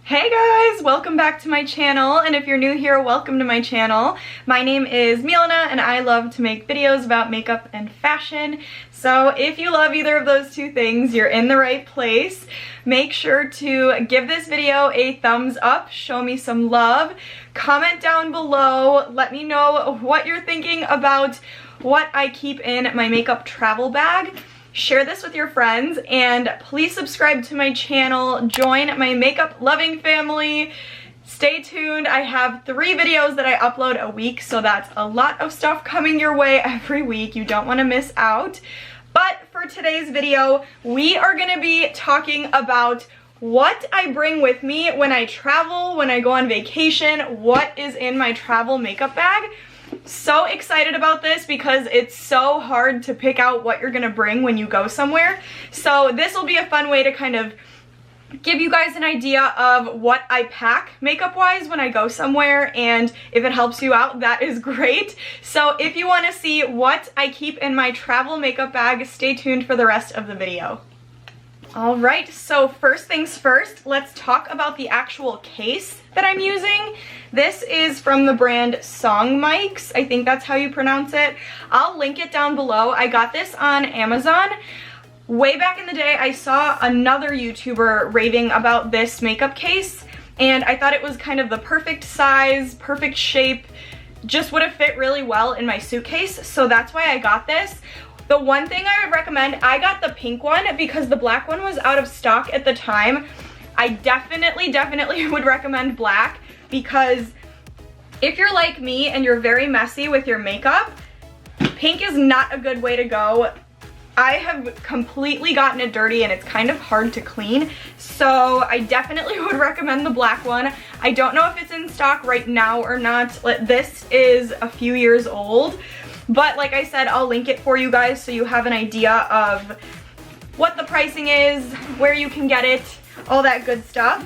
Hey guys, welcome back to my channel, and if you're new here, welcome to my channel. My name is Milana and I love to make videos about makeup and fashion. So if you love either of those two things, you're in the right place. Make sure to give this video a thumbs up, show me some love, comment down below, let me know what you're thinking about what I keep in my makeup travel bag. Share this with your friends, and please subscribe to my channel, join my makeup loving family. Stay tuned. I have 3 videos that I upload a week, so that's a lot of stuff coming your way every week. You don't want to miss out. But for today's video, we are going to be talking about what I bring with me when I travel, when I go on vacation, what is in my travel makeup bag. So excited about this because it's so hard to pick out what you're gonna bring when you go somewhere. So this will be a fun way to kind of give you guys an idea of what I pack makeup wise when I go somewhere, and if it helps you out, that is great. So if you want to see what I keep in my travel makeup bag, stay tuned for the rest of the video. Alright, so first things first, let's talk about the actual case that I'm using. This is from the brand SONGMICS, I think that's how you pronounce it. I'll link it down below. I got this on Amazon. Way back in the day, I saw another YouTuber raving about this makeup case, and I thought it was kind of the perfect size, perfect shape, just would have fit really well in my suitcase, so that's why I got this. The one thing I would recommend, I got the pink one because the black one was out of stock at the time. I definitely would recommend black because if you're like me and you're very messy with your makeup, pink is not a good way to go. I have completely gotten it dirty and it's kind of hard to clean, so I definitely would recommend the black one. I don't know if it's in stock right now or not. This is a few years old. But like I said, I'll link it for you guys so you have an idea of what the pricing is, where you can get it, all that good stuff.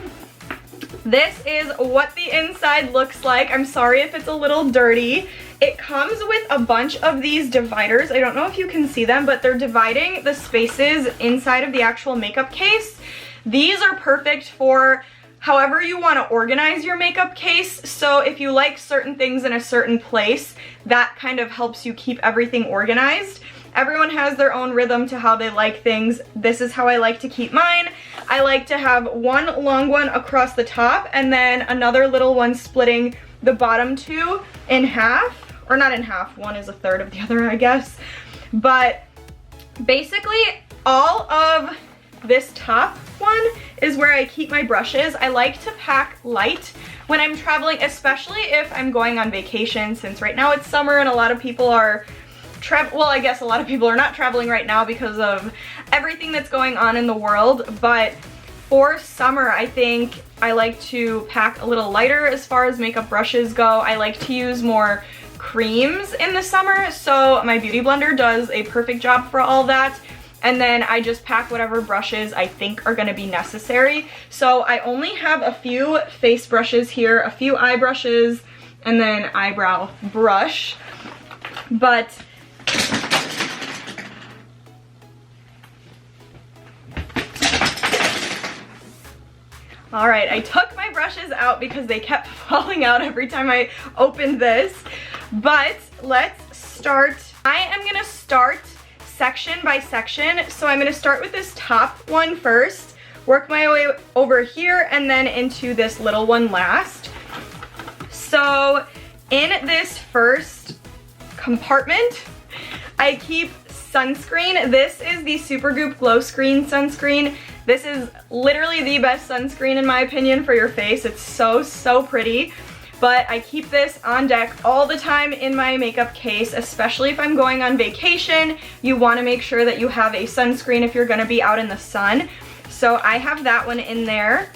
This is what the inside looks like. I'm sorry if it's a little dirty. It comes with a bunch of these dividers. I don't know if you can see them, but they're dividing the spaces inside of the actual makeup case. These are perfect for however you want to organize your makeup case. So if you like certain things in a certain place, that kind of helps you keep everything organized. Everyone has their own rhythm to how they like things. This is how I like to keep mine. I like to have one long one across the top and then another little one splitting the bottom two in half. Or not in half, one is a third of the other, I guess. But basically all of this top one is where I keep my brushes. I like to pack light when I'm traveling, especially if I'm going on vacation, since right now it's summer and a lot of people are well, I guess a lot of people are not traveling right now because of everything that's going on in the world, but for summer I think I like to pack a little lighter as far as makeup brushes go. I like to use more creams in the summer, so my beauty blender does a perfect job for all that. And then I just pack whatever brushes I think are gonna be necessary. So I only have a few face brushes here, a few eye brushes, and then eyebrow brush. But alright, I took my brushes out because they kept falling out every time I opened this. But let's start. I am gonna start section by section. So I'm gonna start with this top one first, work my way over here, and then into this little one last. So in this first compartment, I keep sunscreen. This is the Supergoop Glow Screen sunscreen. This is literally the best sunscreen in my opinion for your face. It's so pretty. But I keep this on deck all the time in my makeup case, especially if I'm going on vacation. You want to make sure that you have a sunscreen if you're going to be out in the sun. So I have that one in there.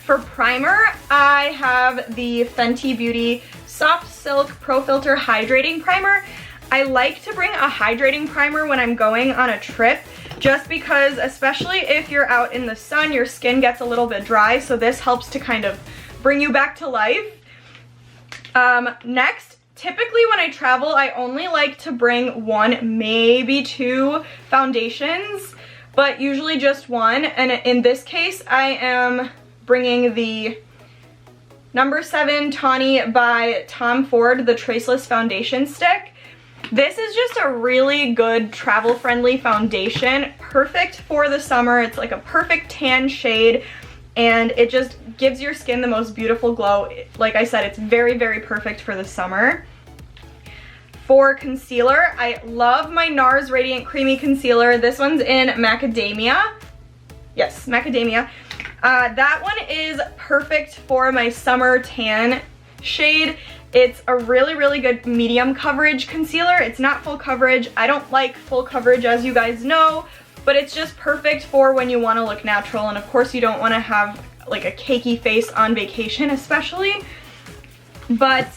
For primer, I have the Fenty Beauty Soft Silk Pro Filter Hydrating Primer. I like to bring a hydrating primer when I'm going on a trip, just because especially if you're out in the sun, your skin gets a little bit dry, so this helps to kind of bring you back to life. Next, typically when I travel, I only like to bring 1, maybe 2 foundations, but usually just one. And in this case, I am bringing the number 7 Tawny by Tom Ford, the Traceless foundation stick. This is just a really good travel-friendly foundation, perfect for the summer. It's like a perfect tan shade, and it just gives your skin the most beautiful glow. Like I said, it's very, very perfect for the summer. For concealer, I love my Nars Radiant Creamy Concealer. This one's in Macadamia. Yes, Macadamia. That one is perfect for my summer tan shade. It's a really, really good medium coverage concealer. It's not full coverage. I don't like full coverage, as you guys know, but it's just perfect for when you want to look natural, and of course you don't want to have like a cakey face on vacation especially. But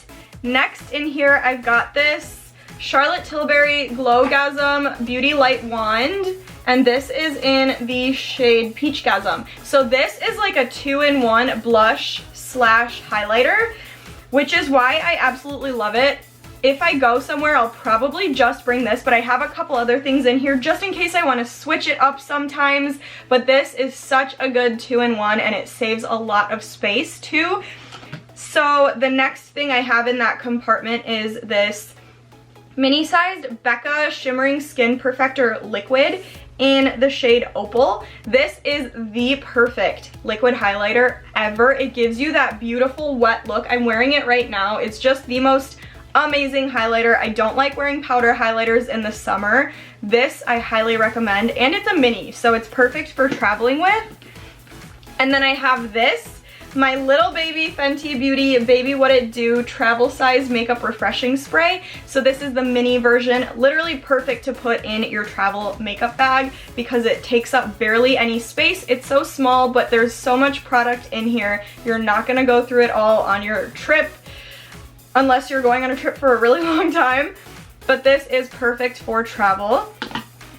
next in here I've got this Charlotte Tilbury Glow Gasm Beauty Light Wand, and this is in the shade Peach Gasm. So this is like a 2-in-1 blush slash highlighter, which is why I absolutely love it. If I go somewhere, I'll probably just bring this, but I have a couple other things in here just in case I want to switch it up sometimes. But this is such a good 2-in-1, and it saves a lot of space too. So the next thing I have in that compartment is this mini-sized Becca Shimmering Skin Perfector Liquid in the shade Opal. This is the perfect liquid highlighter ever. It gives you that beautiful wet look. I'm wearing it right now. It's just the most amazing highlighter. I don't like wearing powder highlighters in the summer. This I highly recommend, and it's a mini, so it's perfect for traveling with. And then I have this, my little baby Fenty Beauty Baby What It Do travel size makeup refreshing spray. So this is the mini version, literally perfect to put in your travel makeup bag because it takes up barely any space. It's so small, but there's so much product in here. You're not gonna go through it all on your trip unless you're going on a trip for a really long time, but this is perfect for travel.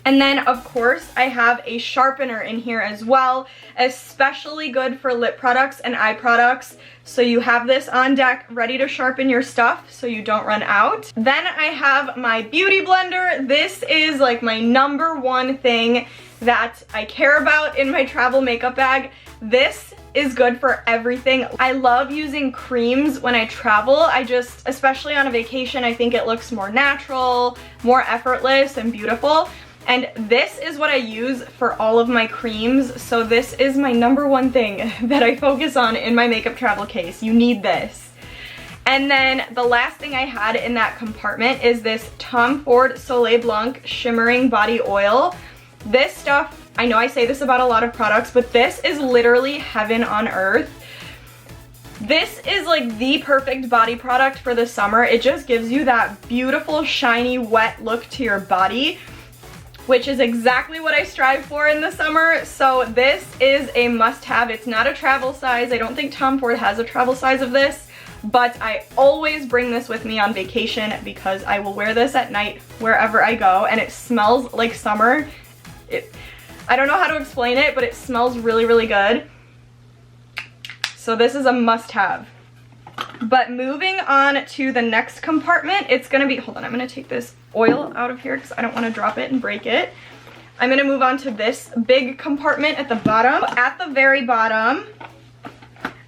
And then, of course, I have a sharpener in here as well, especially good for lip products and eye products. So you have this on deck ready to sharpen your stuff so you don't run out. Then I have my beauty blender. This is like my #1 thing that I care about in my travel makeup bag. This is good for everything. I love using creams when I travel. Especially on a vacation, I think it looks more natural, more effortless and beautiful. And this is what I use for all of my creams. So this is my #1 thing that I focus on in my makeup travel case. You need this. And then the last thing I had in that compartment is this Tom Ford Soleil Blanc Shimmering Body Oil. This stuff, I know I say this about a lot of products, but this is literally heaven on earth. This is like the perfect body product for the summer. It just gives you that beautiful, shiny, wet look to your body, which is exactly what I strive for in the summer. So this is a must-have. It's not a travel size. I don't think Tom Ford has a travel size of this, but I always bring this with me on vacation because I will wear this at night wherever I go, and it smells like summer. I don't know how to explain it, but it smells really, really good. So this is a must-have. But moving on to the next compartment, it's gonna be, hold on, I'm gonna take this oil out of here because I don't want to drop it and break it. I'm gonna move on to this big compartment at the bottom. At the very bottom,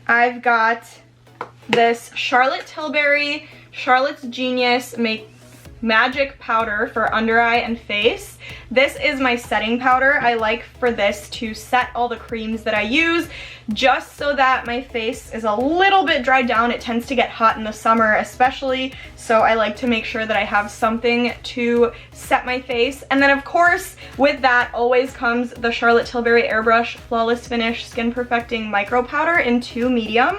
I've got this Charlotte Tilbury Charlotte's Genius Magic Powder for under eye and face. This is my setting powder. I like for this to set all the creams that I use just so that my face is a little bit dried down. It tends to get hot in the summer especially, so I like to make sure that I have something to set my face. And then of course with that always comes the Charlotte Tilbury Airbrush Flawless Finish Skin Perfecting Micro Powder in 2 medium.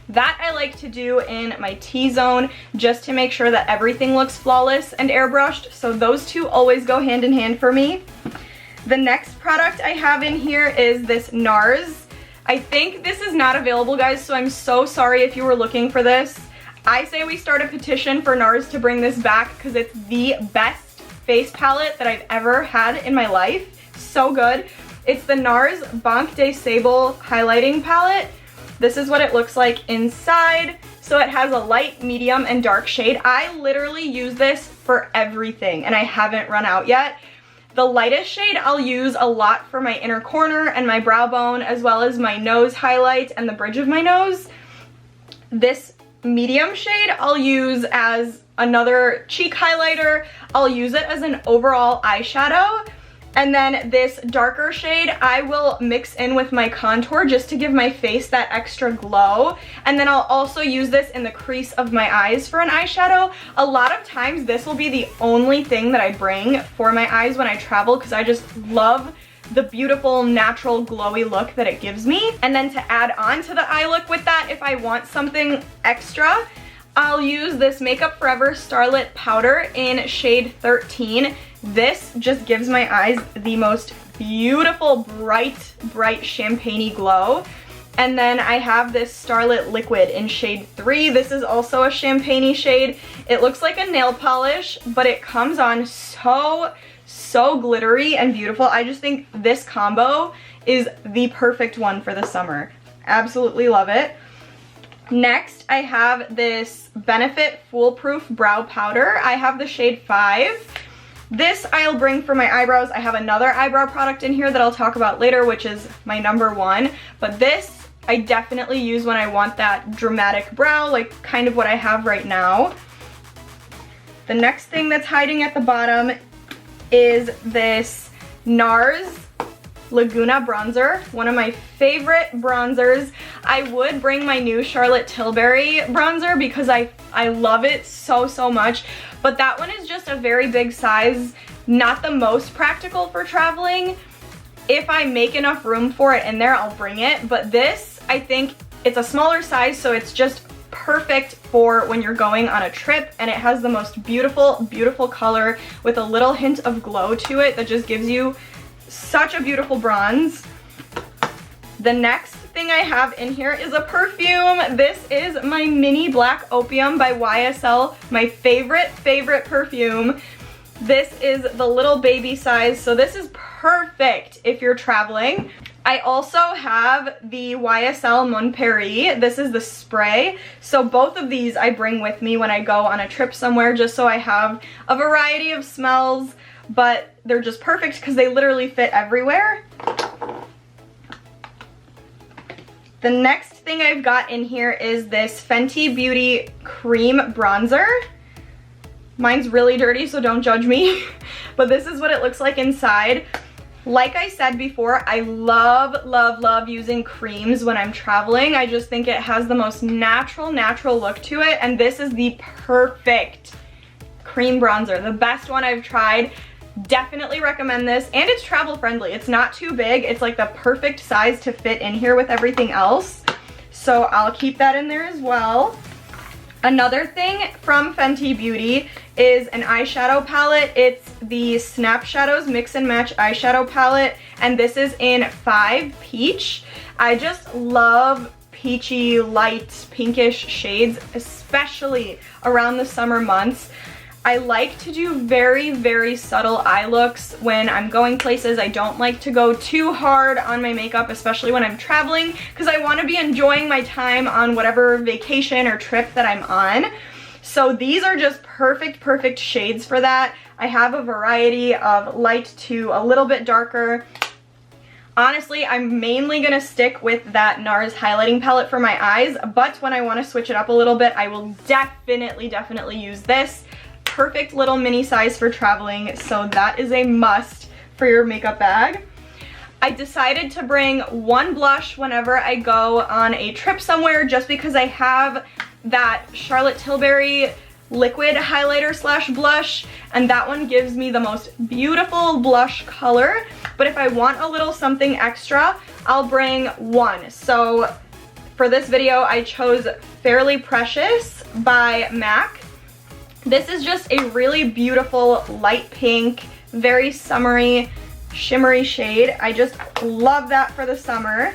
That I like to do in my T-zone just to make sure that everything looks flawless and airbrushed. So those two always go hand in hand for me. The next product I have in here is this Nars. I think this is not available, guys, so I'm so sorry if you were looking for this. I say we start a petition for Nars to bring this back because it's the best face palette that I've ever had in my life. So good. It's the Nars Banque de Sable Highlighting Palette. This is what it looks like inside. So it has a light, medium, and dark shade. I literally use this for everything, and I haven't run out yet. The lightest shade I'll use a lot for my inner corner and my brow bone, as well as my nose highlight and the bridge of my nose. This medium shade I'll use as another cheek highlighter. I'll use it as an overall eyeshadow. And then this darker shade I will mix in with my contour just to give my face that extra glow. And then I'll also use this in the crease of my eyes for an eyeshadow. A lot of times this will be the only thing that I bring for my eyes when I travel, because I just love the beautiful natural glowy look that it gives me. And then to add on to the eye look with that, if I want something extra, I'll use this Makeup Forever Starlet powder in shade 13. This just gives my eyes the most beautiful, bright champagne-y glow. And then I have this Starlet liquid in shade 3. This is also a champagne-y shade. It looks like a nail polish, but it comes on so glittery and beautiful. I just think this combo is the perfect one for the summer. Absolutely love it. Next, I have this Benefit Foolproof Brow Powder. I have the shade 5. This I'll bring for my eyebrows. I have another eyebrow product in here that I'll talk about later, which is my number 1. But this I definitely use when I want that dramatic brow, like kind of what I have right now. The next thing that's hiding at the bottom is this Nars Laguna bronzer, one of my favorite bronzers. I would bring my new Charlotte Tilbury bronzer because I love it so much, but that one is just a very big size, not the most practical for traveling. If I make enough room for it in there, I'll bring it, but this, I think it's a smaller size, so it's just perfect for when you're going on a trip, and it has the most beautiful color with a little hint of glow to it that just gives you such a beautiful bronze. The next thing I have in here is a perfume. This is my Mini Black Opium by YSL, my favorite perfume. This is the little baby size, so this is perfect if you're traveling. I also have the YSL Mon Paris. This is the spray. So both of these I bring with me when I go on a trip somewhere, just so I have a variety of smells, but they're just perfect because they literally fit everywhere. The next thing I've got in here is this Fenty Beauty Cream Bronzer. Mine's really dirty, so don't judge me, but this is what it looks like inside. Like I said before, I love using creams when I'm traveling. I just think it has the most natural look to it, and this is the perfect cream bronzer, the best one I've tried. Definitely recommend this, and it's travel friendly. It's not too big. It's like the perfect size to fit in here with everything else, so I'll keep that in there as well. Another thing from Fenty Beauty is an eyeshadow palette. It's the Snap Shadows Mix and Match eyeshadow palette, and this is in 5 Peach. I just love peachy, light, pinkish shades, especially around the summer months. I like to do very subtle eye looks when I'm going places. I don't like to go too hard on my makeup, especially when I'm traveling, because I want to be enjoying my time on whatever vacation or trip that I'm on. So these are just perfect shades for that. I have a variety of light to a little bit darker. Honestly, I'm mainly going to stick with that Nars highlighting palette for my eyes, but when I want to switch it up a little bit, I will definitely use this. Perfect little mini size for traveling, so that is a must for your makeup bag. I decided to bring one blush whenever I go on a trip somewhere, just because I have that Charlotte Tilbury liquid highlighter slash blush, and that one gives me the most beautiful blush color. But if I want a little something extra, I'll bring one. So for this video, I chose Fairly Precious by MAC. This is just a really beautiful light pink, very summery, shimmery shade. I just love that for the summer.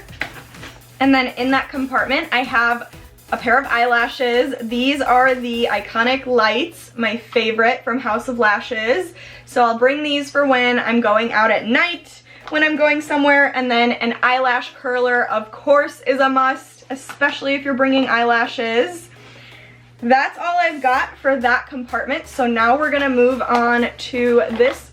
And then in that compartment, I have a pair of eyelashes. These are the Iconic Lights, my favorite from House of Lashes. So I'll bring these for when I'm going out at night, when I'm going somewhere. And then an eyelash curler, of course, is a must, especially if you're bringing eyelashes. That's all I've got for that compartment. So now we're gonna move on to this.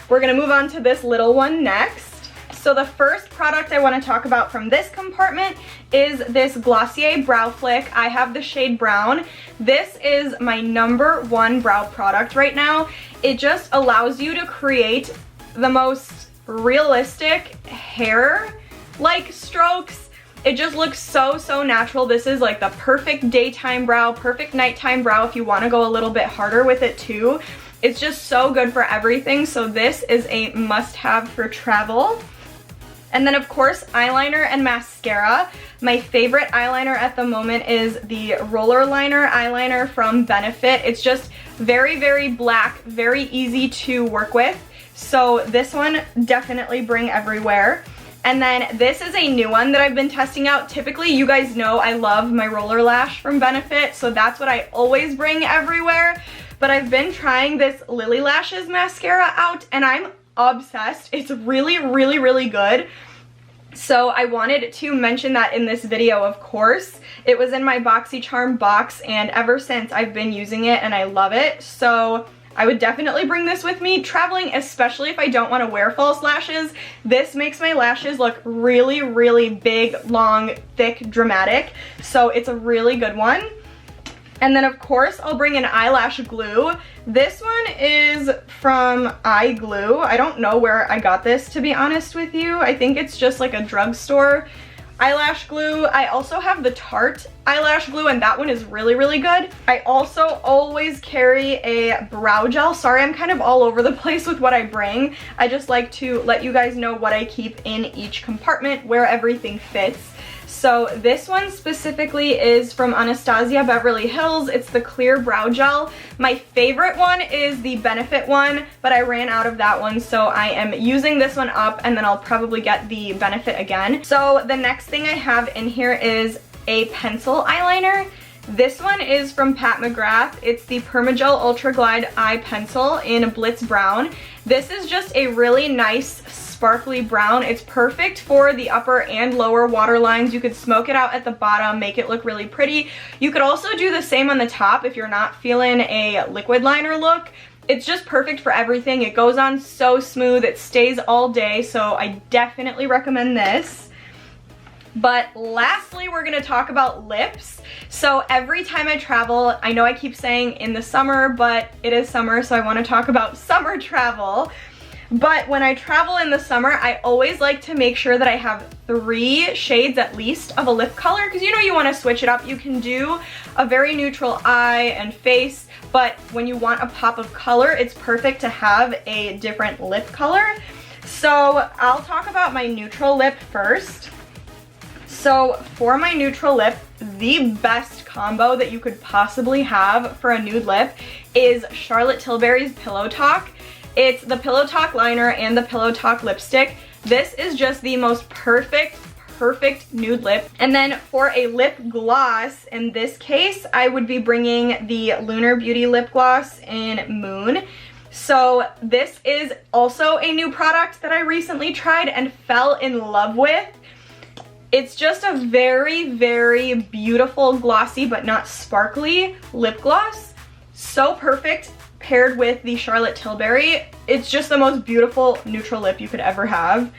we're gonna move on to this little one next. So the first product I want to talk about from this compartment is this Glossier Brow Flick. I have the shade Brown. This is my #1 brow product right now. It just allows you to create the most realistic hair-like strokes. It just looks so, so natural. This is like the perfect daytime brow, perfect nighttime brow if you want to go a little bit harder with it too. It's just so good for everything. So this is a must-have for travel. And then of course, eyeliner and mascara. My favorite eyeliner at the moment is the Roller Liner eyeliner from Benefit. It's just very, very black, very easy to work with. So this one, definitely bring everywhere. And then this is a new one that I've been testing out. Typically, you guys know I love my Roller Lash from Benefit, so that's what I always bring everywhere. But I've been trying this Lily Lashes mascara out, and I'm obsessed. It's really, really, really good. So I wanted to mention that in this video, of course. It was in my BoxyCharm box, and ever since I've been using it and I love it. So I would definitely bring this with me traveling, especially if I don't want to wear false lashes. This makes my lashes look really, really big, long, thick, dramatic. So it's a really good one. And then of course I'll bring an eyelash glue. This one is from iGlue. I don't know where I got this, to be honest with you. I think it's just like a drugstore eyelash glue. I also have the Tarte eyelash glue, and that one is really, really good. I also always carry a brow gel. Sorry, I'm kind of all over the place with what I bring. I just like to let you guys know what I keep in each compartment, where everything fits. So this one specifically is from Anastasia Beverly Hills. It's the clear brow gel. My favorite one is the Benefit one, but I ran out of that one, so I am using this one up, and then I'll probably get the Benefit again. So the next thing I have in here is a pencil eyeliner. This one is from Pat McGrath. It's the Permagel Ultra Glide Eye Pencil in Blitz Brown. This is just a really nice sparkly brown. It's perfect for the upper and lower water lines. You could smoke it out at the bottom, make it look really pretty. You could also do the same on the top if you're not feeling a liquid liner look. It's just perfect for everything. It goes on so smooth. It stays all day, so I definitely recommend this. But lastly, we're gonna talk about lips. So every time I travel, I know I keep saying in the summer, but it is summer, so I wanna talk about summer travel. But when I travel in the summer, I always like to make sure that I have 3 shades at least of a lip color, because you know you want to switch it up. You can do a very neutral eye and face, but when you want a pop of color, it's perfect to have a different lip color. So I'll talk about my neutral lip first. So for my neutral lip, the best combo that you could possibly have for a nude lip is Charlotte Tilbury's Pillow Talk. It's the Pillow Talk liner and the Pillow Talk lipstick. This is just the most perfect nude lip. And then for a lip gloss, in this case, I would be bringing the Lunar Beauty lip gloss in Moon. So this is also a new product that I recently tried and fell in love with. It's just a very, very beautiful glossy but not sparkly lip gloss. So perfect paired with the Charlotte Tilbury. It's just the most beautiful neutral lip you could ever have.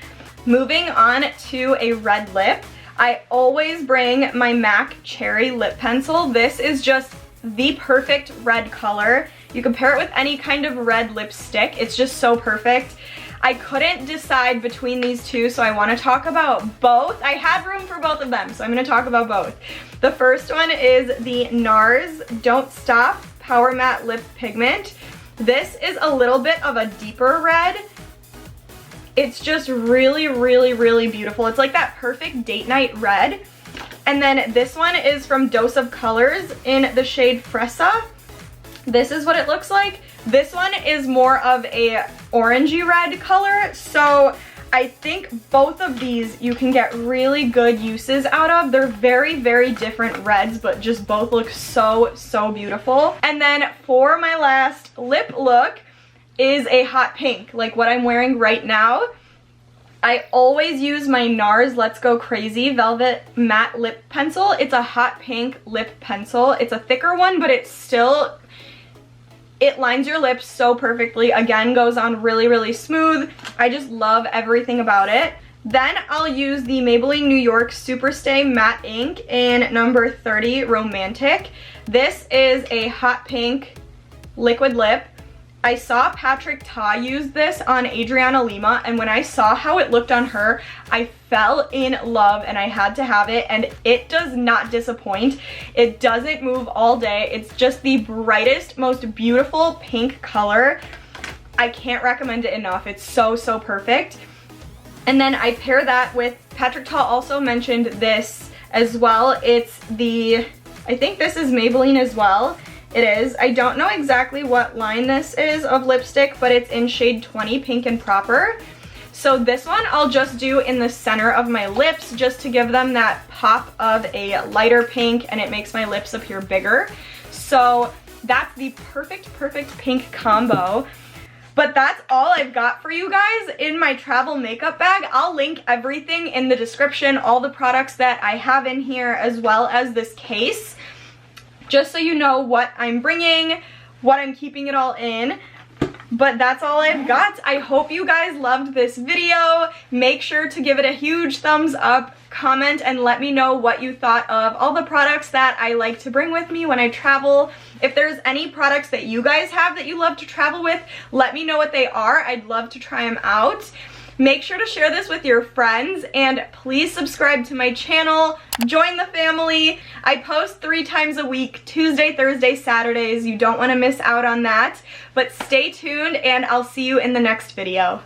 Moving on to a red lip, I always bring my MAC Cherry Lip Pencil. This is just the perfect red color. You can pair it with any kind of red lipstick. It's just so perfect. I couldn't decide between these two, so I want to talk about both. I had room for both of them, so I'm going to talk about both. The first one is the Nars Don't Stop Power Matte Lip Pigment. This is a little bit of a deeper red. It's just really, really, really beautiful. It's like that perfect date night red. And then this one is from Dose of Colors in the shade Fresa. This is what it looks like. This one is more of a orangey red color, so I think both of these you can get really good uses out of. They're very, very different reds, but just both look so, so beautiful. And then for my last lip look is a hot pink, like what I'm wearing right now. I always use my Nars Let's Go Crazy Velvet Matte Lip Pencil. It's a hot pink lip pencil. It's a thicker one, but it's still It lines your lips so perfectly. Again, goes on really, really smooth. I just love everything about it. Then I'll use the Maybelline New York Superstay Matte Ink in number 30 Romantic. This is a hot pink liquid lip. I saw Patrick Ta use this on Adriana Lima, and when I saw how it looked on her, I fell in love and I had to have it, and it does not disappoint. It doesn't move all day. It's just the brightest, most beautiful pink color. I can't recommend it enough. It's so, so perfect. And then I pair that with, Patrick Ta also mentioned this as well. It's the, I think this is Maybelline as well. It is. I don't know exactly what line this is of lipstick, but it's in shade 20, Pink and Proper. So this one I'll just do in the center of my lips just to give them that pop of a lighter pink, and it makes my lips appear bigger. So that's the perfect pink combo. But that's all I've got for you guys in my travel makeup bag. I'll link everything in the description, all the products that I have in here, as well as this case, just so you know what I'm bringing, what I'm keeping it all in. But that's all I've got. I hope you guys loved this video. Make sure to give it a huge thumbs up, comment, and let me know what you thought of all the products that I like to bring with me when I travel. If there's any products that you guys have that you love to travel with, let me know what they are. I'd love to try them out. Make sure to share this with your friends, and please subscribe to my channel. Join the family. I post 3 times a week, Tuesday, Thursday, Saturdays. You don't want to miss out on that. But stay tuned, and I'll see you in the next video.